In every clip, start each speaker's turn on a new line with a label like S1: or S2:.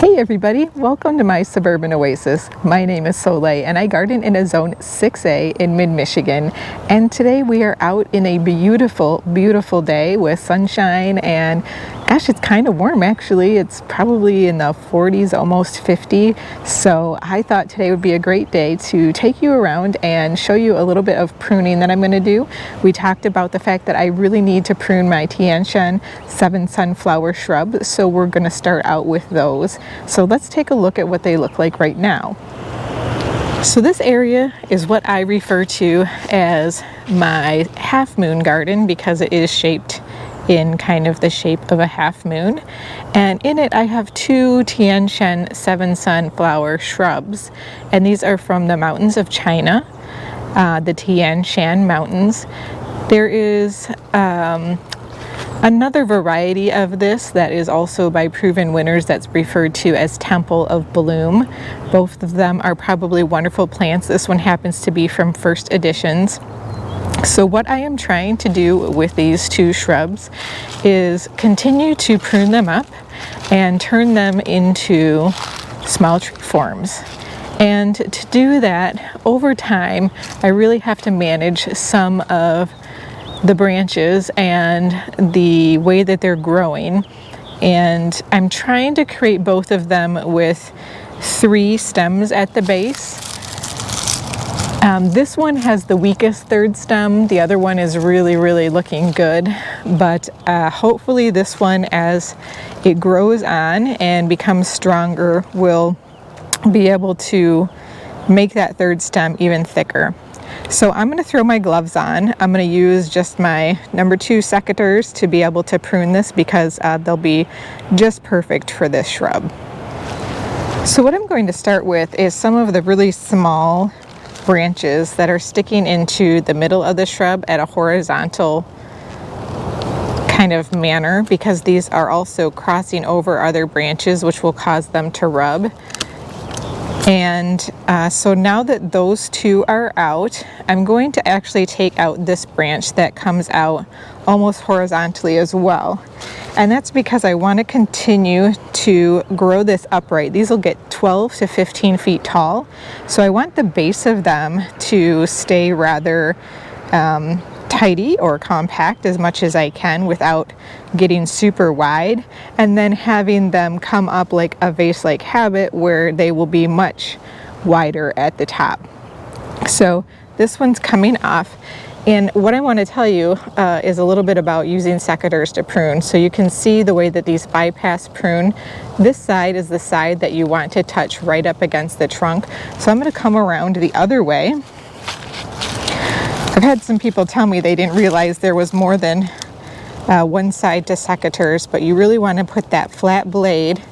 S1: Hey everybody, welcome to my Suburban Oasis. My name is Soleil and I garden in a zone 6A in mid-Michigan, and today we are out in a beautiful day with sunshine, and gosh, it's kind of warm actually. It's probably in the 40s, almost 50. So I thought today would be a great day to take you around and show you a little bit of pruning that I'm going to do. We talked about the fact that I really need to prune my Tianshan 7 sunflower shrub, so we're going to start out with those. So let's take a look at what they look like right now. So this area is what I refer to as my half moon garden because it is shaped in kind of the shape of a half moon, and in it I have 2 Tianshan 7 sunflower shrubs, and these are from the mountains of China, the Tianshan mountains. There is another variety of this that is also by proven winners that's referred to as Temple of Bloom. Both of them are probably wonderful plants. This one happens to be from First Editions. So what I am trying to do with these 2 shrubs is continue to prune them up and turn them into small tree forms. And to do that, over time, I really have to manage some of the branches and the way that they're growing. And I'm trying to create both of them with 3 stems at the base. This one has the weakest 3rd stem. The other one is really looking good, but hopefully this one, as it grows on and becomes stronger, will be able to make that 3rd stem even thicker. So I'm going to throw my gloves on. I'm going to use just my number 2 secateurs to be able to prune this because they'll be just perfect for this shrub. So what I'm going to start with is some of the really small branches that are sticking into the middle of the shrub at a horizontal kind of manner, because these are also crossing over other branches which will cause them to rub. And so now that those 2 are out, I'm going to actually take out this branch that comes out almost horizontally as well. And that's because I want to continue to grow this upright. These will get 12 to 15 feet tall. So I want the base of them to stay rather tidy or compact as much as I can without getting super wide, and then having them come up like a vase-like habit where they will be much wider at the top. So this one's coming off, and what I want to tell you is a little bit about using secateurs to prune. So you can see the way that these bypass prune. This side is the side that you want to touch right up against the trunk. So I'm going to come around the other way. I've had some people tell me they didn't realize there was more than one side to secateurs, but you really want to put that flat blade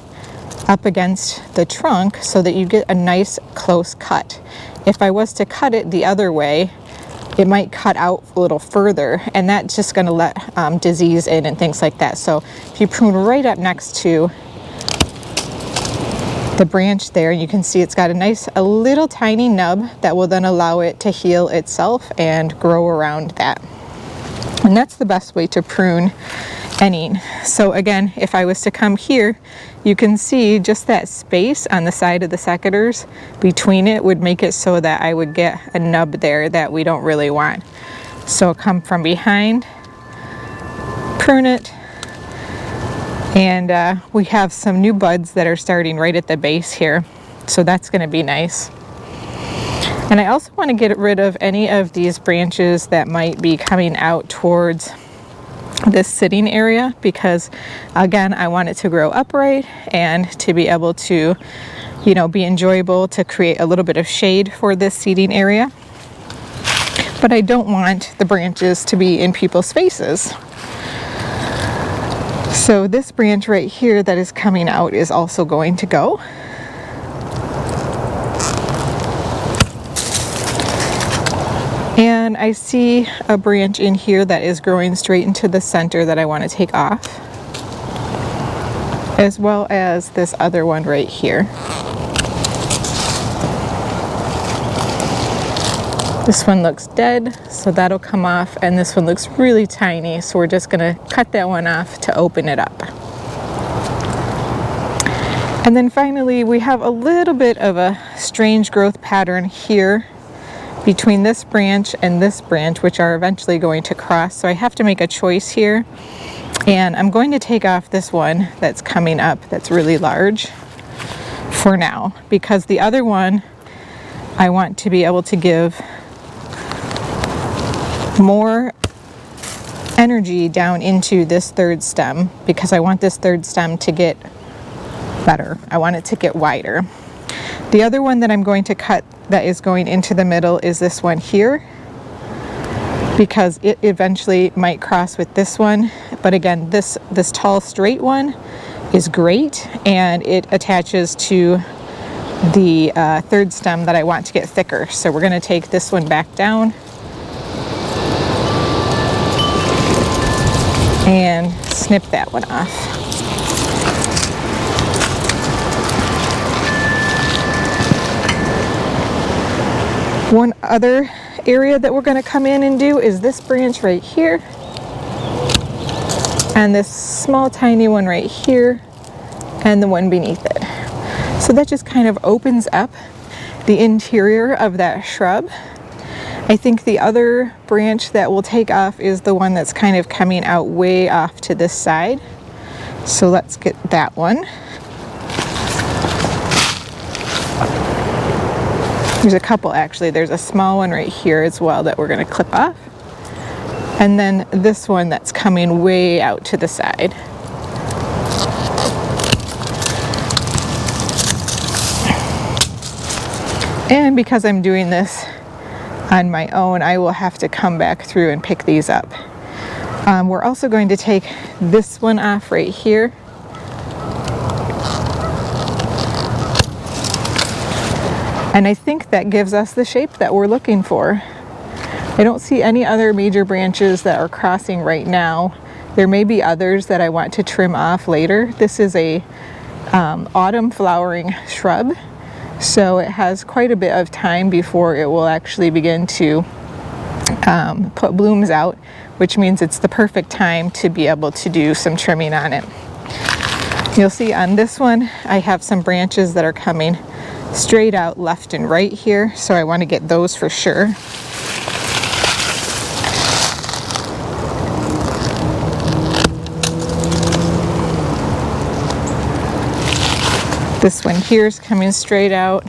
S1: up against the trunk so that you get a nice close cut. If I was to cut it the other way, it might cut out a little further, and that's just going to let disease in and things like that. So if you prune right up next to the branch there, you can see it's got a little tiny nub that will then allow it to heal itself and grow around that. And that's the best way to prune any. So again, if I was to come here, you can see just that space on the side of the secateurs between it would make it so that I would get a nub there that we don't really want. So come from behind, prune it, and we have some new buds that are starting right at the base here, so that's going to be nice. And I also want to get rid of any of these branches that might be coming out towards this sitting area, because again, I want it to grow upright and to be able to, you know, be enjoyable, to create a little bit of shade for this seating area. But I don't want the branches to be in people's faces. So this branch right here that is coming out is also going to go. And I see a branch in here that is growing straight into the center that I want to take off, as well as this other one right here. This one looks dead, so that'll come off, and this one looks really tiny, so we're just going to cut that one off to open it up. And then finally, we have a little bit of a strange growth pattern here between this branch and this branch, which are eventually going to cross. So I have to make a choice here. And I'm going to take off this one that's coming up that's really large for now, because the other one I want to be able to give more energy down into this third stem, because I want this third stem to get better. I want it to get wider. The other one that I'm going to cut that is going into the middle is this one here, because it eventually might cross with this one. But again, this tall straight one is great, and it attaches to the third stem that I want to get thicker. So we're going to take this one back down and snip that one off. One other area that we're going to come in and do is this branch right here, and this small tiny one right here, and the one beneath it. So that just kind of opens up the interior of that shrub. I think the other branch that we'll take off is the one that's kind of coming out way off to this side. So let's get that one. There's a couple actually. There's a small one right here as well that we're going to clip off. And then this one that's coming way out to the side. And because I'm doing this on my own, I will have to come back through and pick these up. We're also going to take this one off right here. And I think that gives us the shape that we're looking for. I don't see any other major branches that are crossing right now. There may be others that I want to trim off later. This is a autumn flowering shrub, so it has quite a bit of time before it will actually begin to put blooms out, which means it's the perfect time to be able to do some trimming on it. You'll see on this one I have some branches that are coming straight out left and right here, so I want to get those for sure. This one here is coming straight out.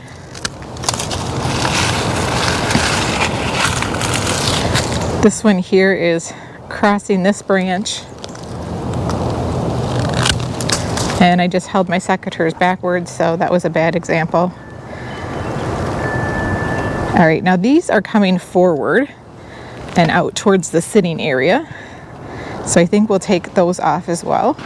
S1: This one here is crossing this branch. And I just held my secateurs backwards, so that was a bad example. All right, now these are coming forward and out towards the sitting area. So I think we'll take those off as well.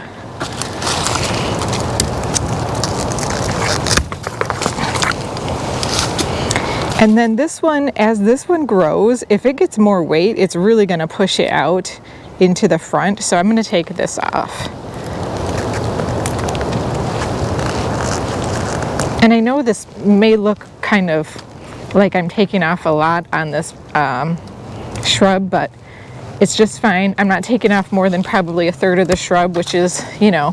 S1: And then this one, as this one grows, if it gets more weight, it's really going to push it out into the front. So I'm going to take this off. And I know this may look kind of like I'm taking off a lot on this shrub, but it's just fine. I'm not taking off more than probably a third of the shrub, which is, you know,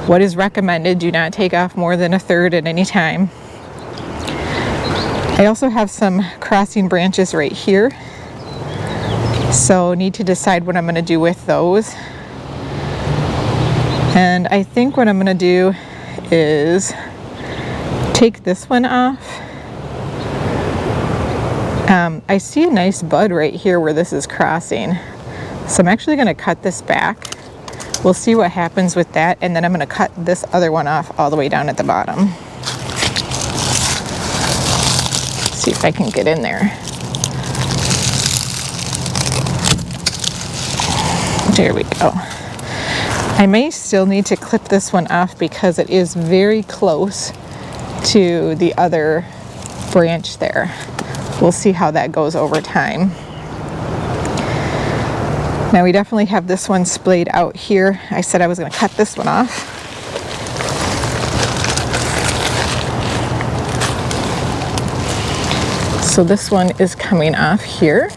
S1: what is recommended. Do not take off more than a third at any time. I also have some crossing branches right here, so need to decide what I'm going to do with those. And I think what I'm going to do is take this one off. I see a nice bud right here where this is crossing, so I'm actually going to cut this back. We'll see what happens with that, and then I'm going to cut this other one off all the way down at the bottom. See if I can get in there. There we go. I may still need to clip this one off because it is very close to the other branch there. We'll see how that goes over time. Now we definitely have this one splayed out here. I said I was going to cut this one off. So this one is coming off here.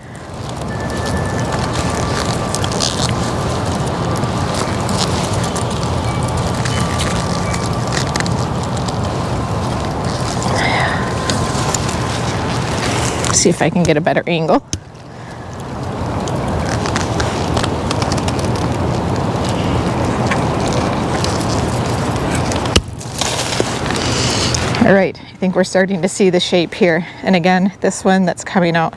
S1: See if I can get a better angle. All right, I think we're starting to see the shape here. And again, this one that's coming out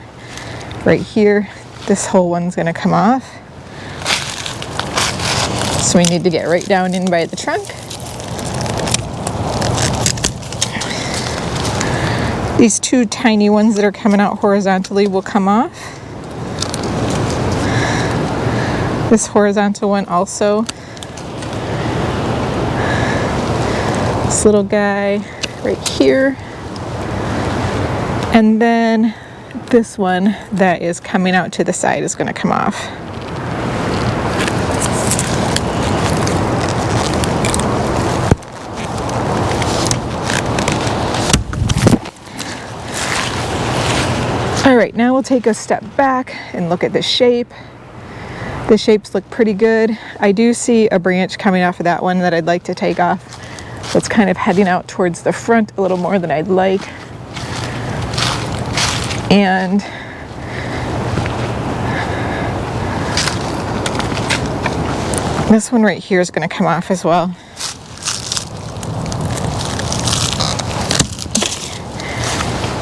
S1: right here, this whole one's gonna come off. So we need to get right down in by the trunk. These two tiny ones that are coming out horizontally will come off. This horizontal one also. This little guy right here. And then this one that is coming out to the side is going to come off. All right, now we'll take a step back and look at the shape. The shapes look pretty good. I do see a branch coming off of that one that I'd like to take off. So it's kind of heading out towards the front a little more than I'd like. And this one right here is going to come off as well.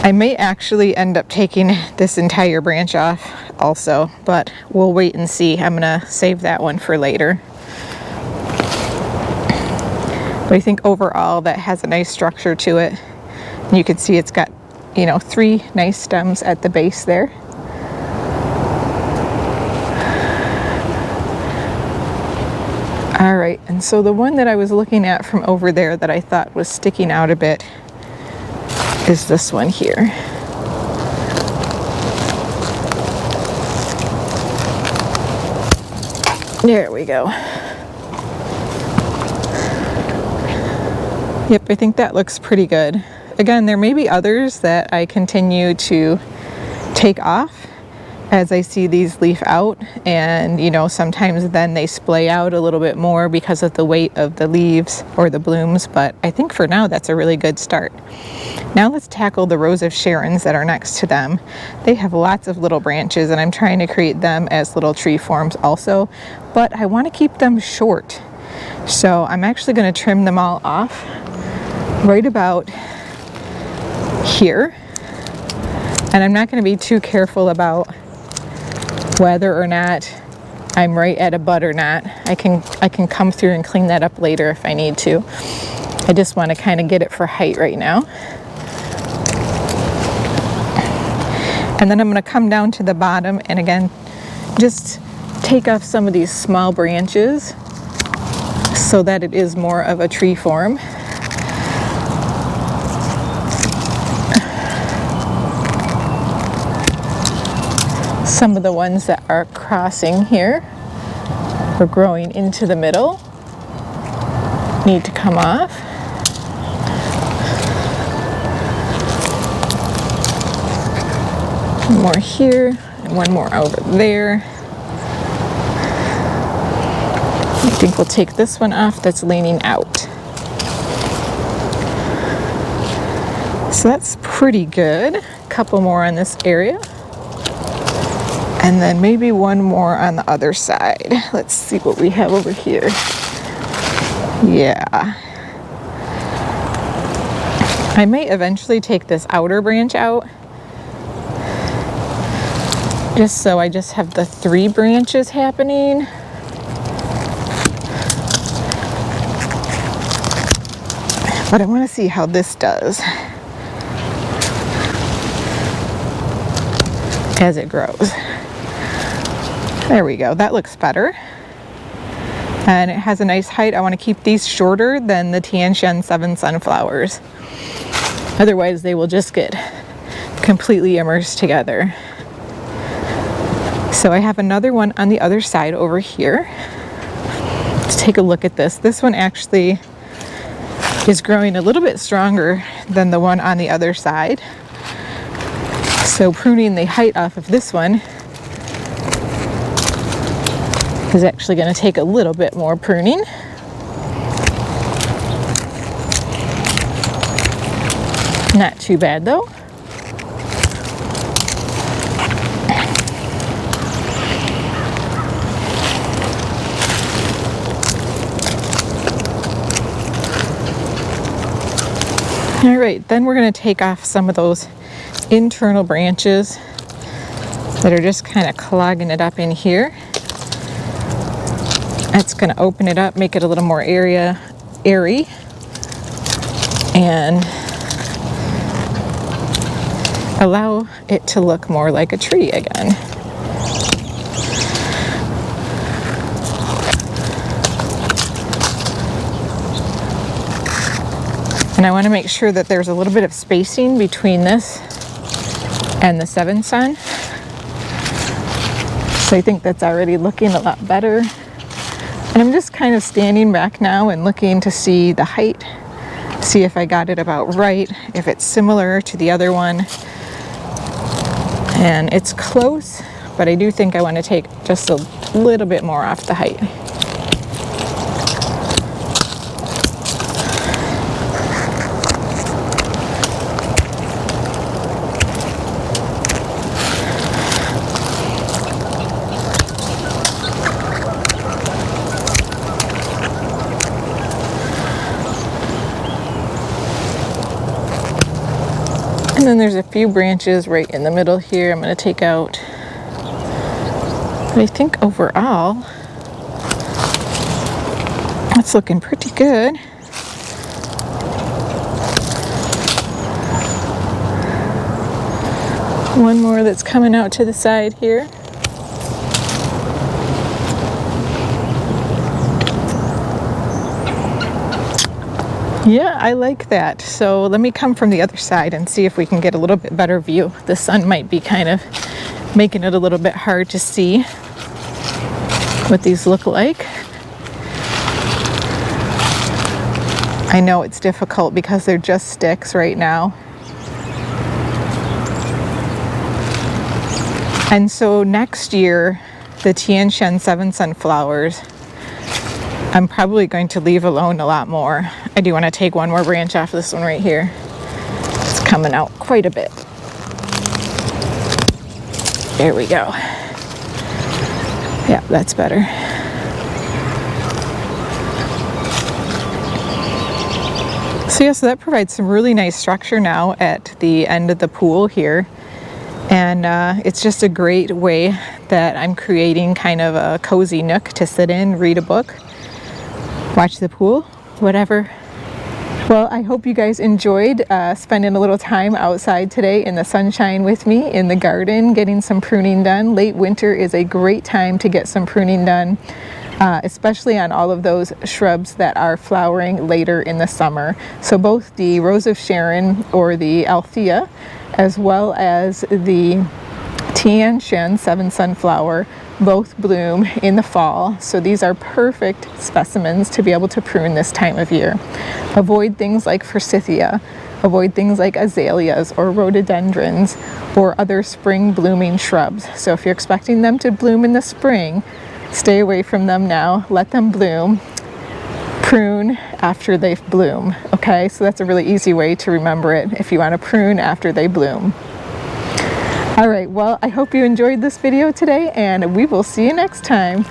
S1: I may actually end up taking this entire branch off also, but we'll wait and see. I'm gonna save that one for later. But I think overall that has a nice structure to it. And you can see it's got, you know, 3 nice stems at the base there. All right, and so the one that I was looking at from over there that I thought was sticking out a bit is this one here. There we go. Yep, I think that looks pretty good. Again, there may be others that I continue to take off as I see these leaf out, and you know, sometimes then they splay out a little bit more because of the weight of the leaves or the blooms, but I think for now that's a really good start. Now let's tackle the rows of Sharons that are next to them. They have lots of little branches and I'm trying to create them as little tree forms also, but I want to keep them short. So I'm actually going to trim them all off right about here. And I'm not going to be too careful about whether or not I'm right at a bud or not. I can come through and clean that up later if I need to. I just want to kind of get it for height right now. And then I'm going to come down to the bottom and again just take off some of these small branches so that it is more of a tree form. Some of the ones that are crossing here or growing into the middle need to come off. One more here and one more over there. I think we'll take this one off that's leaning out. So that's pretty good. A couple more on this area. And then maybe one more on the other side. Let's see what we have over here. Yeah. I may eventually take this outer branch out, just so I just have the 3 branches happening. But I want to see how this does as it grows. There we go, that looks better. And it has a nice height. I want to keep these shorter than the Tianshan 7 sunflowers. Otherwise they will just get completely immersed together. So I have another one on the other side over here. Let's take a look at this. This one actually is growing a little bit stronger than the one on the other side. So pruning the height off of this one is actually going to take a little bit more pruning. Not too bad though. All right, then we're going to take off some of those internal branches that are just kind of clogging it up in here. That's going to open it up, make it a little more airy, and allow it to look more like a tree again. And I want to make sure that there's a little bit of spacing between this and the 7 Sun. So I think that's already looking a lot better. And I'm just kind of standing back now and looking to see the height, see if I got it about right, if it's similar to the other one. And it's close, but I do think I want to take just a little bit more off the height. And then there's a few branches right in the middle here I'm going to take out. But I think overall, it's looking pretty good. One more that's coming out to the side here. Yeah, I like that. So let me come from the other side and see if we can get a little bit better view. The sun might be kind of making it a little bit hard to see what these look like. I know it's difficult because they're just sticks right now. And so next year, the Tianshan 7 sunflowers, I'm probably going to leave alone a lot more. I do want to take one more branch off this one right here. It's coming out quite a bit. There we go. Yeah, that's better. So yeah, so that provides some really nice structure now at the end of the pool here. And it's just a great way that I'm creating kind of a cozy nook to sit in, read a book, watch the pool, whatever. Well, I hope you guys enjoyed spending a little time outside today in the sunshine with me in the garden, getting some pruning done. Late winter is a great time to get some pruning done, especially on all of those shrubs that are flowering later in the summer. So both the Rose of Sharon, or the Althea, as well as the Tianshan 7 sunflower, both bloom in the fall. So these are perfect specimens to be able to prune this time of year. Avoid things like forsythia, avoid things like azaleas or rhododendrons or other spring blooming shrubs. So if you're expecting them to bloom in the spring, stay away from them now, let them bloom. Prune after they bloom, okay? So that's a really easy way to remember it if you want to prune after they bloom. All right, well, I hope you enjoyed this video today, and we will see you next time.